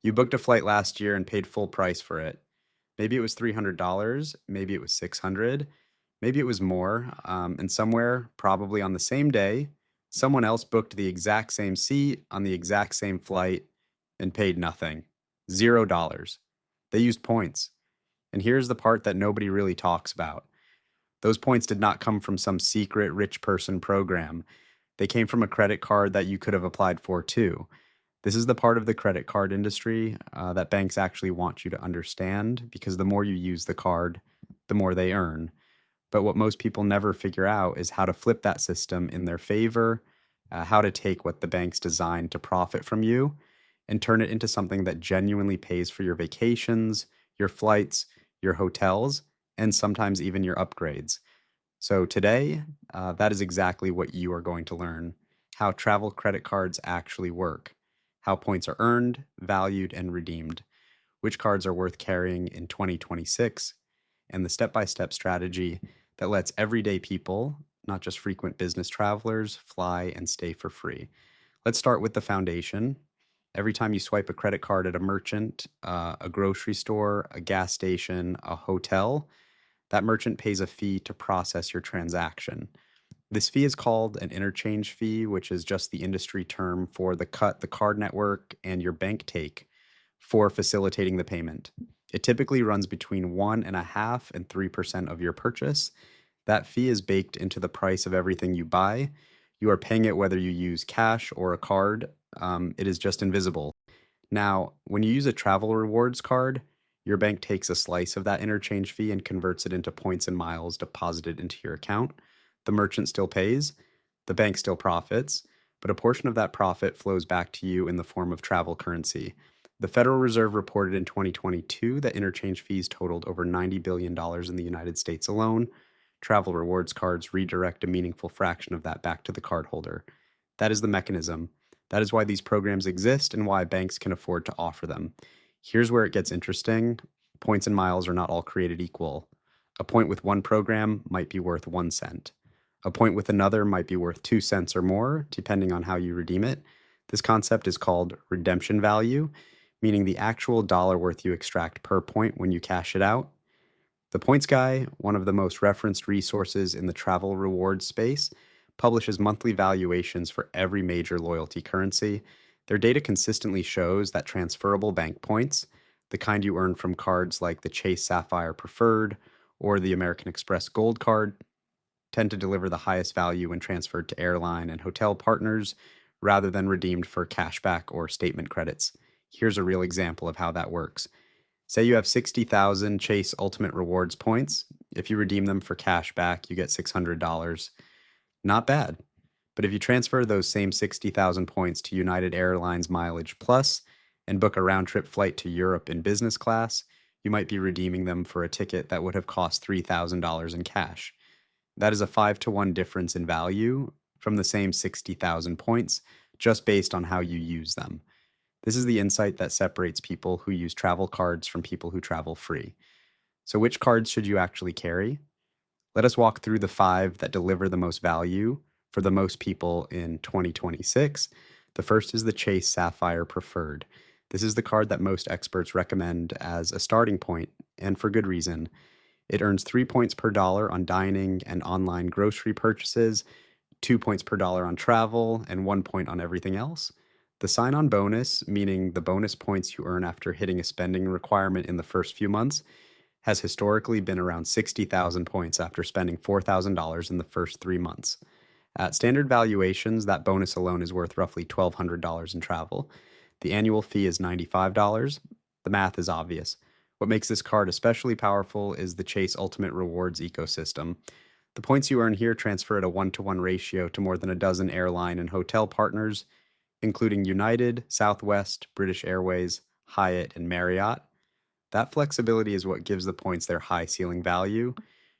You booked a flight last year and paid full price for it. Maybe it was $300, maybe it was 600, maybe it was more, and somewhere, probably on the same day, someone else booked the exact same seat on the exact same flight and paid nothing. $0. They used points. And here's the part that nobody really talks about. Those points did not come from some secret rich person program. They came from a credit card that you could have applied for too. This is the part of the credit card industry that banks actually want you to understand because the more you use the card, the more they earn. But what most people never figure out is how to flip that system in their favor, how to take what the bank's designed to profit from you and turn it into something that genuinely pays for your vacations, your flights, your hotels, and sometimes even your upgrades. So today, that is exactly what you are going to learn: how travel credit cards actually work, how points are earned, valued, and redeemed, which cards are worth carrying in 2026, and the step by step strategy that lets everyday people, not just frequent business travelers, fly and stay for free. Let's start with the foundation. Every time you swipe a credit card at a merchant, a grocery store, a gas station, a hotel, that merchant pays a fee to process your transaction. This fee is called an interchange fee, which is just the industry term for the cut the card network and your bank take for facilitating the payment. It typically runs between 1.5% and 3% of your purchase. That fee is baked into the price of everything you buy. You are paying it whether you use cash or a card. It is just invisible. Now, when you use a travel rewards card, your bank takes a slice of that interchange fee and converts it into points and miles deposited into your account. The merchant still pays, the bank still profits, but a portion of that profit flows back to you in the form of travel currency. The Federal Reserve reported in 2022 that interchange fees totaled over $90 billion in the United States alone. Travel rewards cards redirect a meaningful fraction of that back to the cardholder. That is the mechanism. That is why these programs exist and why banks can afford to offer them. Here's where it gets interesting. Points and miles are not all created equal. A point with one program might be worth 1 cent. A point with another might be worth 2 cents or more, depending on how you redeem it. This concept is called redemption value, meaning the actual dollar worth you extract per point when you cash it out. The Points Guy, one of the most referenced resources in the travel rewards space, publishes monthly valuations for every major loyalty currency. Their data consistently shows that transferable bank points, the kind you earn from cards like the Chase Sapphire Preferred or the American Express Gold Card, tend to deliver the highest value when transferred to airline and hotel partners rather than redeemed for cashback or statement credits. Here's a real example of how that works. Say you have 60,000 Chase Ultimate Rewards points. If you redeem them for cash back, you get $600. Not bad. But if you transfer those same 60,000 points to United Airlines Mileage Plus and book a round trip flight to Europe in business class, you might be redeeming them for a ticket that would have cost $3,000 in cash. That is a 5-to-1 difference in value from the same 60,000 points, just based on how you use them. This is the insight that separates people who use travel cards from people who travel free. So, which cards should you actually carry? Let us walk through the 5 that deliver the most value for the most people in 2026. The first is the Chase Sapphire Preferred. This is the card that most experts recommend as a starting point, and for good reason. It earns 3 points per dollar on dining and online grocery purchases, 2 points per dollar on travel, and 1 point on everything else. The sign on bonus, meaning the bonus points you earn after hitting a spending requirement in the first few months, has historically been around 60,000 points after spending $4,000 in the first 3 months. At standard valuations, that bonus alone is worth roughly $1,200 in travel. The annual fee is $95. The math is obvious. What makes this card especially powerful is the Chase Ultimate Rewards ecosystem. The points you earn here transfer at a 1-to-1 ratio to more than a dozen airline and hotel partners, including United, Southwest, British Airways, Hyatt, and Marriott. That flexibility is what gives the points their high ceiling value.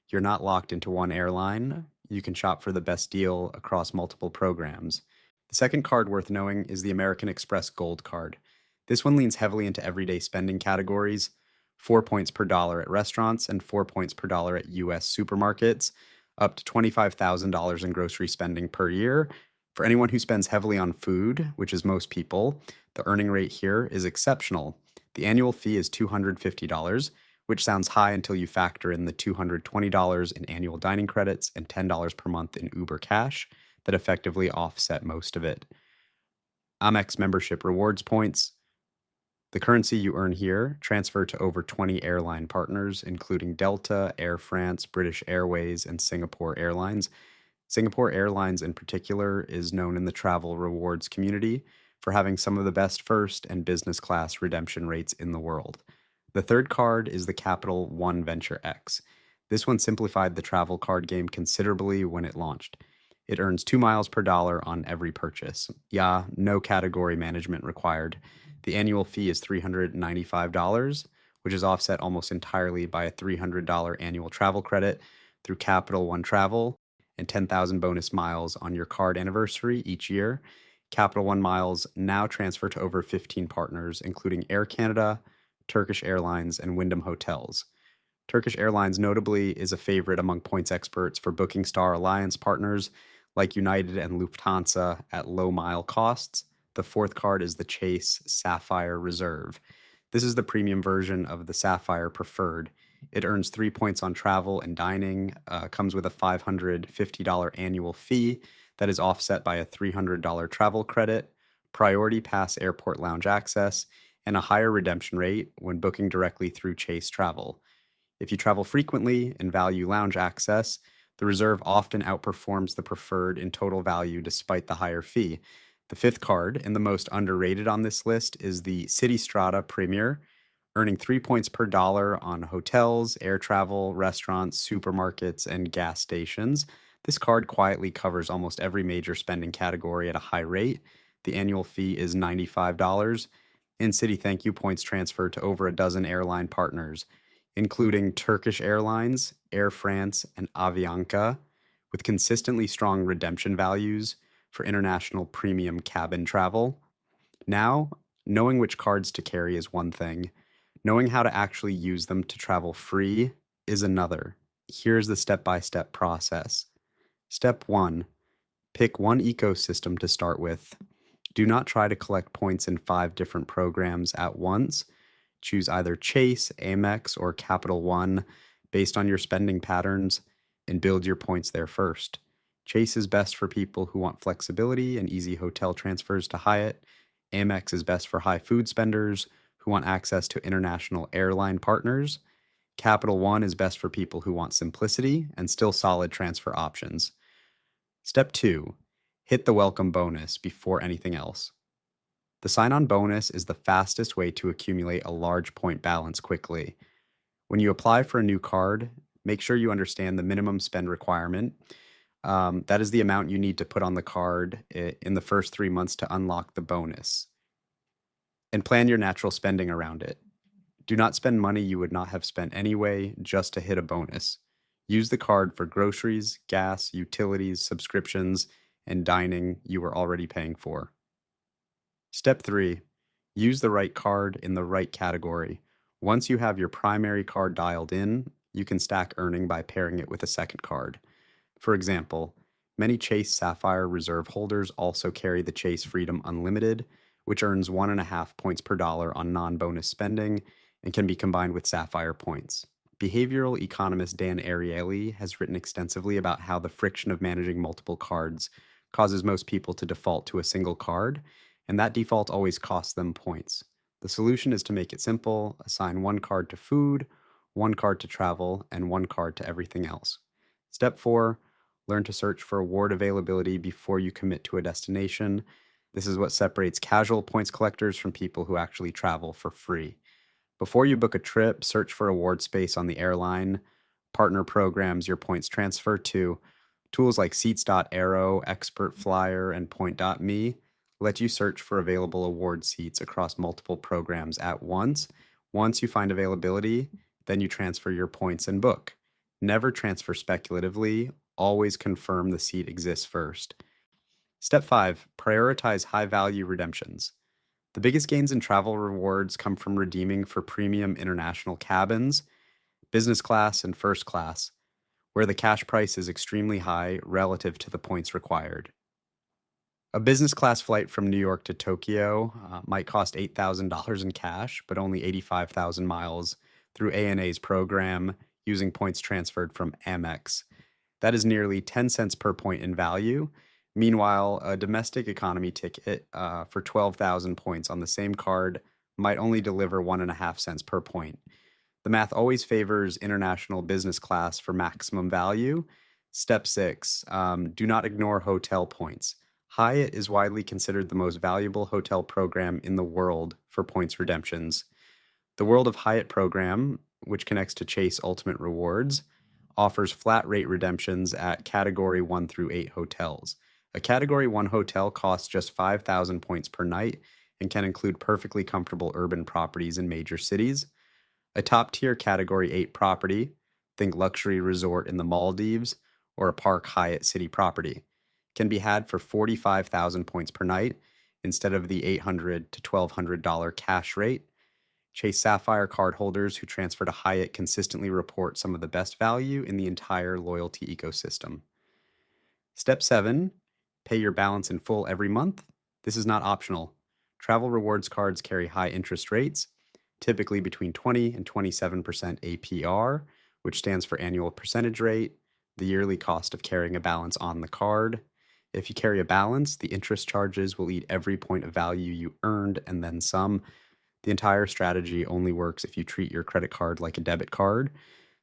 You're not locked into one airline. You can shop for the best deal across multiple programs. The second card worth knowing is the American Express Gold Card. This one leans heavily into everyday spending categories: 4 points per dollar at restaurants and 4 points per dollar at US supermarkets, up to $25,000 in grocery spending per year. For anyone who spends heavily on food, which is most people, The earning rate here is exceptional. The annual fee is $250, which sounds high until you factor in the $220 in annual dining credits and $10 per month in Uber Cash that effectively offset most of it. Amex membership rewards points. The currency you earn here transfer to over 20 airline partners, including Delta, Air France, British Airways, and Singapore Airlines. Singapore Airlines, in particular, is known in the travel rewards community for having some of the best first and business class redemption rates in the world. The third card is the Capital One Venture X. This one simplified the travel card game considerably when it launched. It earns 2 miles per dollar on every purchase. Yeah, no category management required. The annual fee is $395, which is offset almost entirely by a $300 annual travel credit through Capital One Travel and 10,000 bonus miles on your card anniversary each year. Capital One miles now transfer to over 15 partners, including Air Canada, Turkish Airlines, and Wyndham Hotels. Turkish Airlines, notably, is a favorite among points experts for Booking Star Alliance partners like United and Lufthansa at low mile costs. The fourth card is the Chase Sapphire Reserve. This is the premium version of the Sapphire Preferred. It earns 3 points on travel and dining, comes with a $550 annual fee that is offset by a $300 travel credit, priority pass airport lounge access, and a higher redemption rate when booking directly through Chase Travel. If you travel frequently and value lounge access, the reserve often outperforms the preferred in total value despite the higher fee. The fifth card, and the most underrated on this list, is the City Strata Premier, earning 3 points per dollar on hotels, air travel, restaurants, supermarkets, and gas stations. This card quietly covers almost every major spending category at a high rate. The annual fee is $95. In-city thank you points transfer to over a dozen airline partners, including Turkish Airlines, Air France, and Avianca, with consistently strong redemption values for international premium cabin travel. Now, knowing which cards to carry is one thing. Knowing how to actually use them to travel free is another. Here's the step-by-step process. Step 1. Pick one ecosystem to start with. Do not try to collect points in 5 different programs at once. Choose either Chase, Amex, or Capital One based on your spending patterns and build your points there first. Chase is best for people who want flexibility and easy hotel transfers to Hyatt. Amex is best for high food spenders who want access to international airline partners. Capital One is best for people who want simplicity and still solid transfer options. Step 2. Hit the welcome bonus before anything else. The sign-on bonus is the fastest way to accumulate a large point balance quickly. When you apply for a new card, make sure you understand the minimum spend requirement. That is the amount you need to put on the card in the first 3 months to unlock the bonus. And plan your natural spending around it. Do not spend money you would not have spent anyway just to hit a bonus. Use the card for groceries, gas, utilities, subscriptions, and dining you were already paying for. Step 3. Use the right card in the right category. Once you have your primary card dialed in, you can stack earning by pairing it with a second card. For example, many Chase Sapphire Reserve holders also carry the Chase Freedom Unlimited, which earns 1.5 points per dollar on non-bonus spending and can be combined with Sapphire points. Behavioral economist Dan Ariely has written extensively about how the friction of managing multiple cards causes most people to default to a single card, and that default always costs them points. The solution is to make it simple: assign one card to food, one card to travel, and one card to everything else. Step 4. Learn to search for award availability before you commit to a destination. This is what separates casual points collectors from people who actually travel for free. Before you book a trip, search for award space on the airline, partner programs your points transfer to. Tools like Seats.arrow, Expert Flyer, and Point.me let you search for available award seats across multiple programs at once. Once you find availability, then you transfer your points and book. Never transfer speculatively. Always confirm the seat exists first. Step 5. Prioritize high-value redemptions. The biggest gains in travel rewards come from redeeming for premium international cabins, business class, and first class, where the cash price is extremely high relative to the points required. A business class flight from New York to Tokyo might cost $8,000 in cash, but only 85,000 miles through ANA's program using points transferred from Amex. That is nearly 10 cents per point in value. Meanwhile, a domestic economy ticket for 12,000 points on the same card might only deliver 1.5 cents per point. The math always favors international business class for maximum value. Step six, do not ignore hotel points. Hyatt is widely considered the most valuable hotel program in the world for points redemptions. The World of Hyatt program, which connects to Chase Ultimate Rewards, offers flat rate redemptions at Category 1 through 8 hotels. A Category 1 hotel costs just 5,000 points per night and can include perfectly comfortable urban properties in major cities. A top tier Category 8 property, think luxury resort in the Maldives or a Park Hyatt City property, can be had for 45,000 points per night instead of the $800 to $1,200 cash rate. Chase Sapphire cardholders who transfer to Hyatt consistently report some of the best value in the entire loyalty ecosystem. Step 7, pay your balance in full every month. This is not optional. Travel rewards cards carry high interest rates, typically between 20 and 27% APR, which stands for annual percentage rate, the yearly cost of carrying a balance on the card. If you carry a balance, the interest charges will eat every point of value you earned and then some. The entire strategy only works if you treat your credit card like a debit card.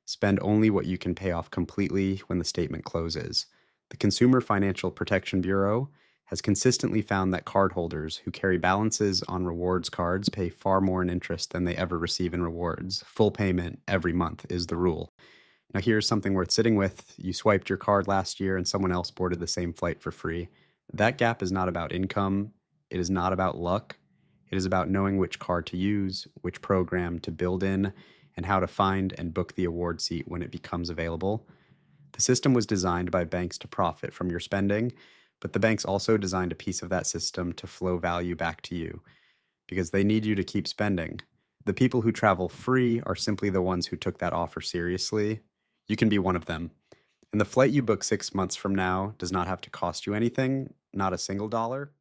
Spend only what you can pay off completely when the statement closes. The Consumer Financial Protection Bureau has consistently found that cardholders who carry balances on rewards cards pay far more in interest than they ever receive in rewards. Full payment every month is the rule. Now, here's something worth sitting with. You swiped your card last year and someone else boarded the same flight for free. That gap is not about income. It is not about luck. It is about knowing which card to use, which program to build in, and how to find and book the award seat when it becomes available. The system was designed by banks to profit from your spending, but the banks also designed a piece of that system to flow value back to you because they need you to keep spending. The people who travel free are simply the ones who took that offer seriously. You can be one of them. And the flight you book 6 months from now does not have to cost you anything, not a single dollar.